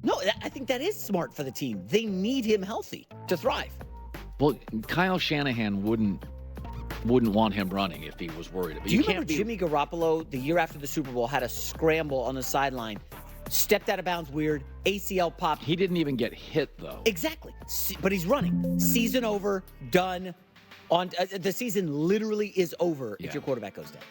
No, I think that is smart for the team. They need him healthy to thrive. Well, Kyle Shanahan wouldn't want him running if he was worried about it. Do you remember Jimmy Garoppolo, the year after the Super Bowl, had a scramble on the sideline, stepped out of bounds weird, ACL popped. He didn't even get hit, though. Exactly. But he's running. Season over, done. The season literally is over if your quarterback goes down.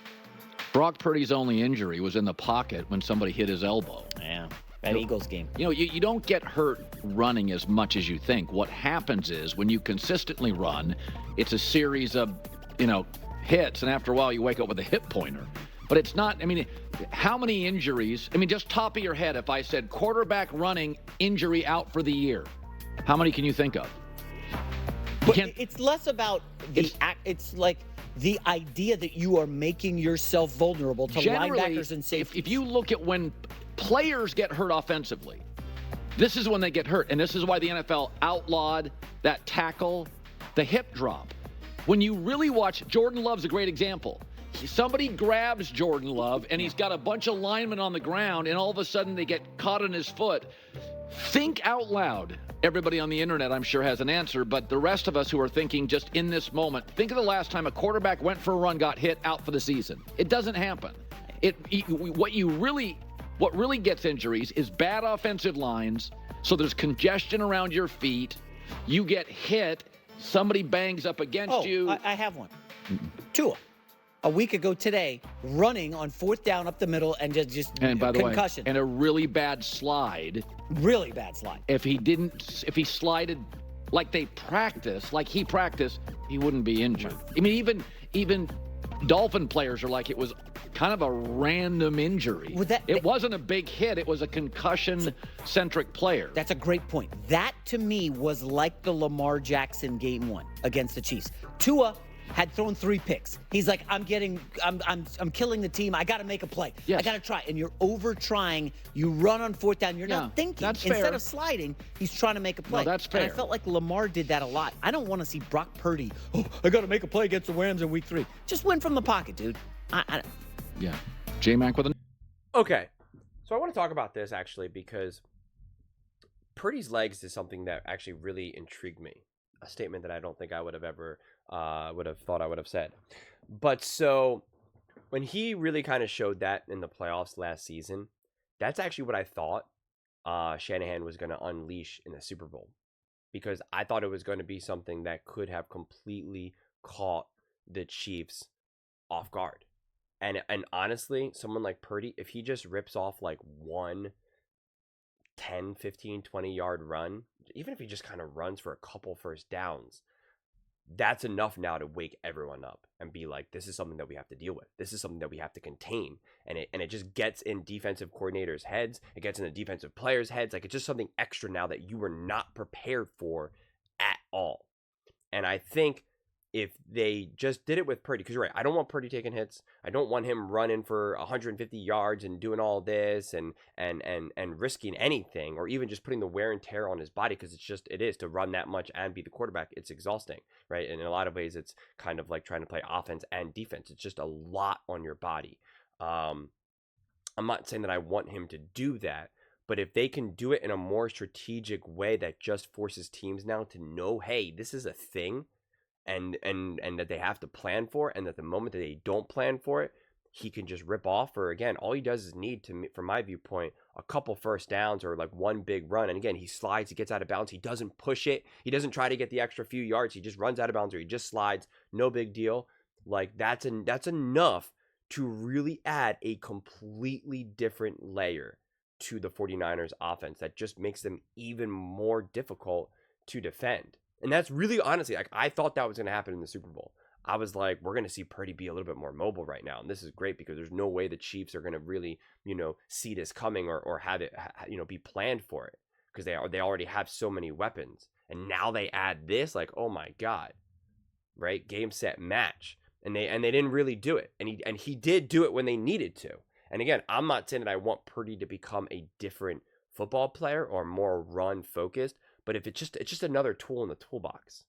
Brock Purdy's only injury was in the pocket when somebody hit his elbow. Yeah. That Eagles game. You know, you don't get hurt running as much as you think. What happens is when you consistently run, it's a series of, hits, and after a while you wake up with a hip pointer. But it's not, how many injuries? Just top of your head, if I said quarterback running injury out for the year, how many can you think of? But it's less about the act. It's like the idea that you are making yourself vulnerable to linebackers and safeties. If you look at when players get hurt offensively, this is when they get hurt. And this is why the NFL outlawed that tackle, the hip drop. When you really watch, Jordan Love's a great example. Somebody grabs Jordan Love, and he's got a bunch of linemen on the ground, and all of a sudden they get caught in his foot. Think out loud. Everybody on the internet, I'm sure, has an answer, but the rest of us who are thinking just in this moment, think of the last time a quarterback went for a run, got hit, out for the season. It doesn't happen. What really gets injuries is bad offensive lines, so there's congestion around your feet, you get hit, somebody bangs up against you. I have one. Tua, a week ago today, running on fourth down up the middle and just and by the concussion. Way, and a really bad slide. Really bad slide. If he slided like he practiced, he wouldn't be injured. Even Dolphin players are like, it was kind of a random injury. It wasn't a big hit. It was a concussion-centric player. That's a great point. That, to me, was like the Lamar Jackson game 1 against the Chiefs. Tua had thrown 3 picks. He's like, I'm killing the team. I got to make a play. Yes. I got to try. And you're over-trying. You run on fourth down. You're not thinking. That's Instead fair. of sliding, he's trying to make a play. No, that's fair. And I felt like Lamar did that a lot. I don't want to see Brock Purdy, I got to make a play against the Rams in week 3. Just win from the pocket, dude. Yeah. J-Mac with an... Okay. So I want to talk about this, actually, because Purdy's legs is something that actually really intrigued me. A statement that I don't think I would have ever thought I would have said. But so when he really kind of showed that in the playoffs last season, that's actually what I thought Shanahan was going to unleash in the Super Bowl. Because I thought it was going to be something that could have completely caught the Chiefs off guard. And honestly, someone like Purdy, if he just rips off like one 10, 15, 20-yard run, even if he just kind of runs for a couple first downs, that's enough now to wake everyone up and be like, this is something that we have to deal with. This is something that we have to contain. And it just gets in defensive coordinators' heads. It gets in the defensive players' heads. Like, it's just something extra now that you were not prepared for at all. And I think if they just did it with Purdy, because you're right, I don't want Purdy taking hits. I don't want him running for 150 yards and doing all this and risking anything, or even just putting the wear and tear on his body, because it is to run that much and be the quarterback. It's exhausting, right? And in a lot of ways, it's kind of like trying to play offense and defense. It's just a lot on your body. I'm not saying that I want him to do that, but if they can do it in a more strategic way that just forces teams now to know, hey, this is a thing, and that they have to plan for, and that the moment that they don't plan for it, he can just rip off. Or again, all he does is need to, from my viewpoint, a couple first downs or like one big run. And again, he slides, he gets out of bounds, he doesn't push it, he doesn't try to get the extra few yards, he just runs out of bounds or he just slides, no big deal. Like that's enough to really add a completely different layer to the 49ers offense that just makes them even more difficult to defend. And that's really, honestly, like, I thought that was going to happen in the Super Bowl. I was like, we're going to see Purdy be a little bit more mobile right now. And this is great because there's no way the Chiefs are going to really, see this coming or have it, be planned for it, because they already have so many weapons. And now they add this, like, oh my God, right? Game, set, match. And they didn't really do it. And he did do it when they needed to. And again, I'm not saying that I want Purdy to become a different football player or more run focused. But if it's just another tool in the toolbox,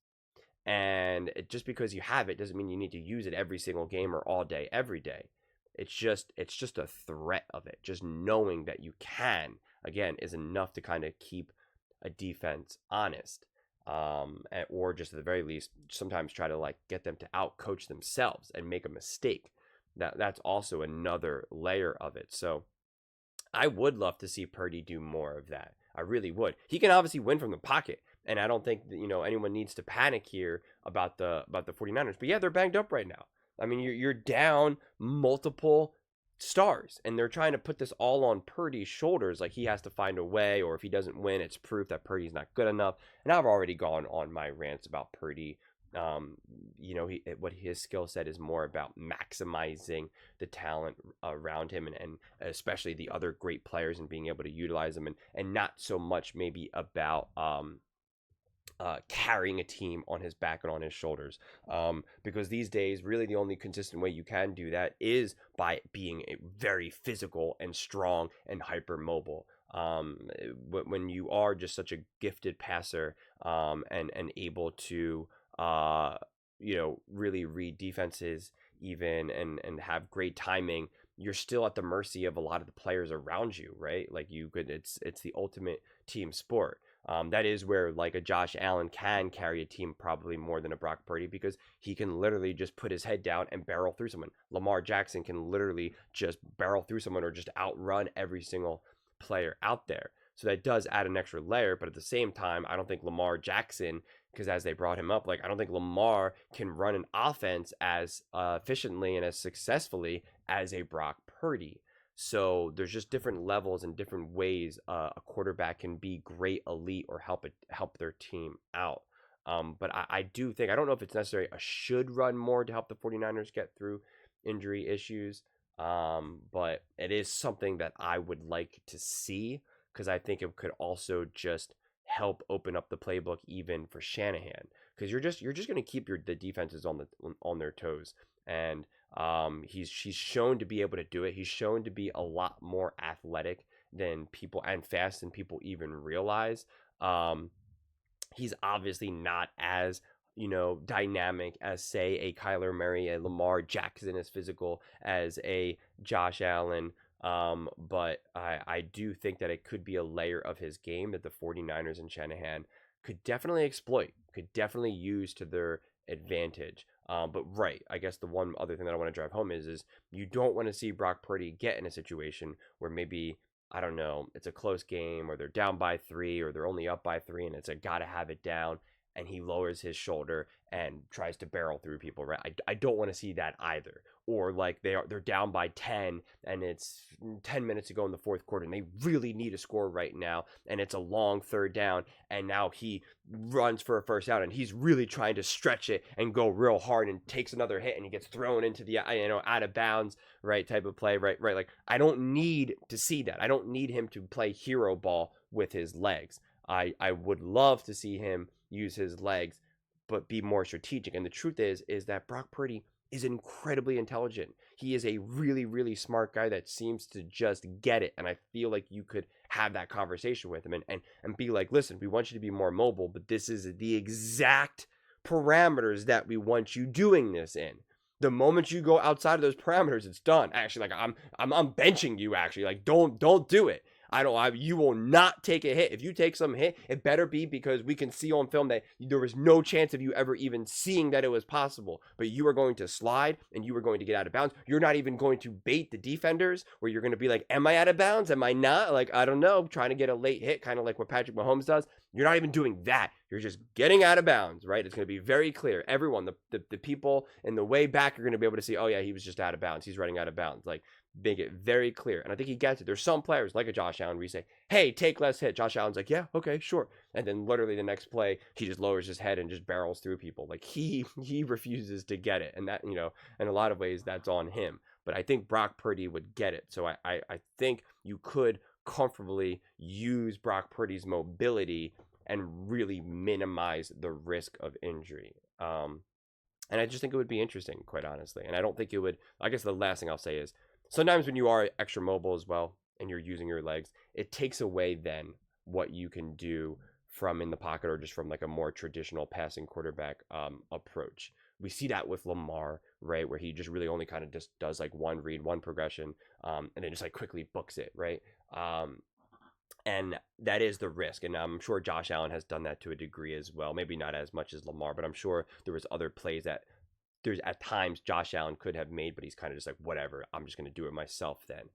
and just because you have it doesn't mean you need to use it every single game or all day, every day. It's just a threat of it. Just knowing that you can. again, is enough to kind of keep a defense honest. Or just at the very least, sometimes try to like get them to out coach themselves and make a mistake. That's also another layer of it. So I would love to see Purdy do more of that. I really would. He can obviously win from the pocket, and I don't think that, anyone needs to panic here about the 49ers. But yeah, they're banged up right now. I mean, you're down multiple stars, and they're trying to put this all on Purdy's shoulders. Like he has to find a way, or if he doesn't win, it's proof that Purdy's not good enough. And I've already gone on my rants about Purdy. What his skill set is more about maximizing the talent around him, and especially the other great players, and being able to utilize them, and not so much maybe about carrying a team on his back and on his shoulders, because these days really the only consistent way you can do that is by being very physical and strong and hypermobile. When you are just such a gifted passer, and able to really read defenses even, and have great timing, you're still at the mercy of a lot of the players around you, right? Like it's the ultimate team sport. That is where like a Josh Allen can carry a team probably more than a Brock Purdy, because he can literally just put his head down and barrel through someone. Lamar Jackson can literally just barrel through someone or just outrun every single player out there. So that does add an extra layer, but at the same time, I don't think Lamar Jackson, because as they brought him up, like I don't think Lamar can run an offense as efficiently and as successfully as a Brock Purdy. So there's just different levels and different ways a quarterback can be great, elite, or help their team out. But I do think, I don't know if it's necessary a should run more to help the 49ers get through injury issues. But it is something that I would like to see, because I think it could also just help open up the playbook even for Shanahan, because you're just going to keep the defenses on their toes. And he's shown to be able to do it. He's shown to be a lot more athletic than people, and fast than people even realize. He's obviously not as dynamic as, say, a Kyler Murray, a Lamar Jackson, as physical as a Josh Allen. But I do think that it could be a layer of his game that the 49ers and Shanahan could definitely exploit, could definitely use to their advantage. But right, I guess the one other thing that I want to drive home is you don't want to see Brock Purdy get in a situation where maybe, I don't know, it's a close game, or they're down by 3, or they're only up by 3, and it's a gotta have it down, and he lowers his shoulder and tries to barrel through people, right? I don't want to see that either. Or like they're down by 10, and it's 10 minutes to go in the fourth quarter, and they really need a score right now, and it's a long third down, and now he runs for a first down, and he's really trying to stretch it and go real hard, and takes another hit, and he gets thrown into the out of bounds, right, type of play, right. Like I don't need to see that. I don't need him to play hero ball with his legs. I would love to see him use his legs, but be more strategic. And the truth is that Brock Purdy is incredibly intelligent. He is a really, really smart guy that seems to just get it. And I feel like you could have that conversation with him and be like, listen, we want you to be more mobile, but this is the exact parameters that we want you doing this in. The moment you go outside of those parameters, it's done. Actually, like I'm benching you. Actually, like don't do it. You will not take a hit. If you take some hit, it better be because we can see on film that there was no chance of you ever even seeing that it was possible. But you are going to slide, and you are going to get out of bounds. You're not even going to bait the defenders, where you're going to be like, am I out of bounds? Am I not? Like, I don't know, trying to get a late hit, kind of like what Patrick Mahomes does. You're not even doing that. You're just getting out of bounds, right? It's going to be very clear. Everyone, the people in the way back are going to be able to see, oh yeah, he was just out of bounds. He's running out of bounds. Like, make it very clear. And I think he gets it. There's some players like a Josh Allen where you say, hey, take less hit. Josh Allen's like, yeah, okay, sure. And then literally the next play, he just lowers his head and just barrels through people. Like he refuses to get it. And that, in a lot of ways, that's on him. But I think Brock Purdy would get it. So I think you could comfortably use Brock Purdy's mobility and really minimize the risk of injury. And I just think it would be interesting, quite honestly. And I don't think it would, I guess the last thing I'll say is, sometimes when you are extra mobile as well, and you're using your legs, it takes away then what you can do from in the pocket, or just from like a more traditional passing quarterback approach. We see that with Lamar, right, where he just really only kind of just does like one read, one progression, and then just like quickly books it, right? And that is the risk. And I'm sure Josh Allen has done that to a degree as well. Maybe not as much as Lamar, but I'm sure there was other plays that there's at times Josh Allen could have made, but he's kind of just like, whatever, I'm just going to do it myself then.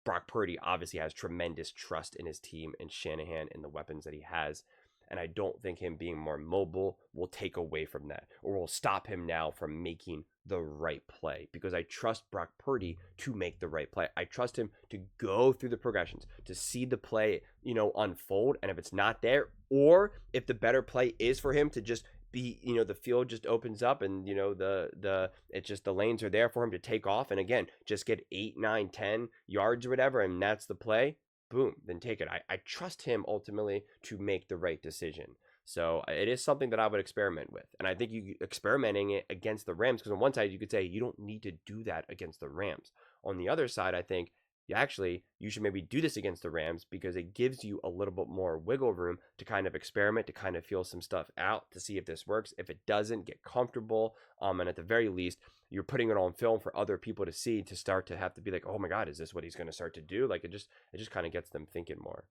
Brock Purdy obviously has tremendous trust in his team and Shanahan and the weapons that he has. And I don't think him being more mobile will take away from that or will stop him now from making the right play, because I trust Brock Purdy to make the right play. I trust him to go through the progressions, to see the play, unfold. And if it's not there, or if the better play is for him to just be, the field just opens up and, it's just the lanes are there for him to take off. And again, just get 8, 9, 10 yards or whatever. And that's the play. Boom, then take it. I trust him ultimately to make the right decision. So it is something that I would experiment with. And I think you experimenting it against the Rams, because on one side you could say you don't need to do that against the Rams. On the other side, I think you should maybe do this against the Rams, because it gives you a little bit more wiggle room to kind of experiment, to kind of feel some stuff out, to see if this works. If it doesn't, get comfortable. And at the very least, you're putting it on film for other people to see, to start to have to be like, oh my God, is this what he's going to start to do? Like it just kind of gets them thinking more.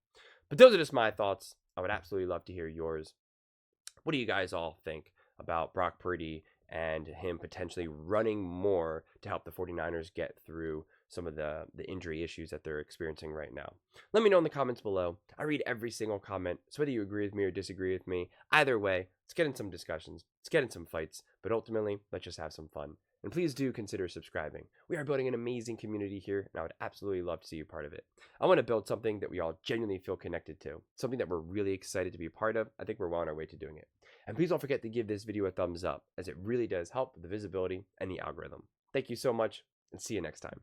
But those are just my thoughts. I would absolutely love to hear yours. What do you guys all think about Brock Purdy and him potentially running more to help the 49ers get through some of the injury issues that they're experiencing right now? Let me know in the comments below. I read every single comment, so whether you agree with me or disagree with me, either way, let's get in some discussions, let's get in some fights, but ultimately, let's just have some fun. And please do consider subscribing. We are building an amazing community here, and I would absolutely love to see you part of it. I want to build something that we all genuinely feel connected to, something that we're really excited to be a part of. I think we're well on our way to doing it. And please don't forget to give this video a thumbs up, as it really does help with the visibility and the algorithm. Thank you so much, and see you next time.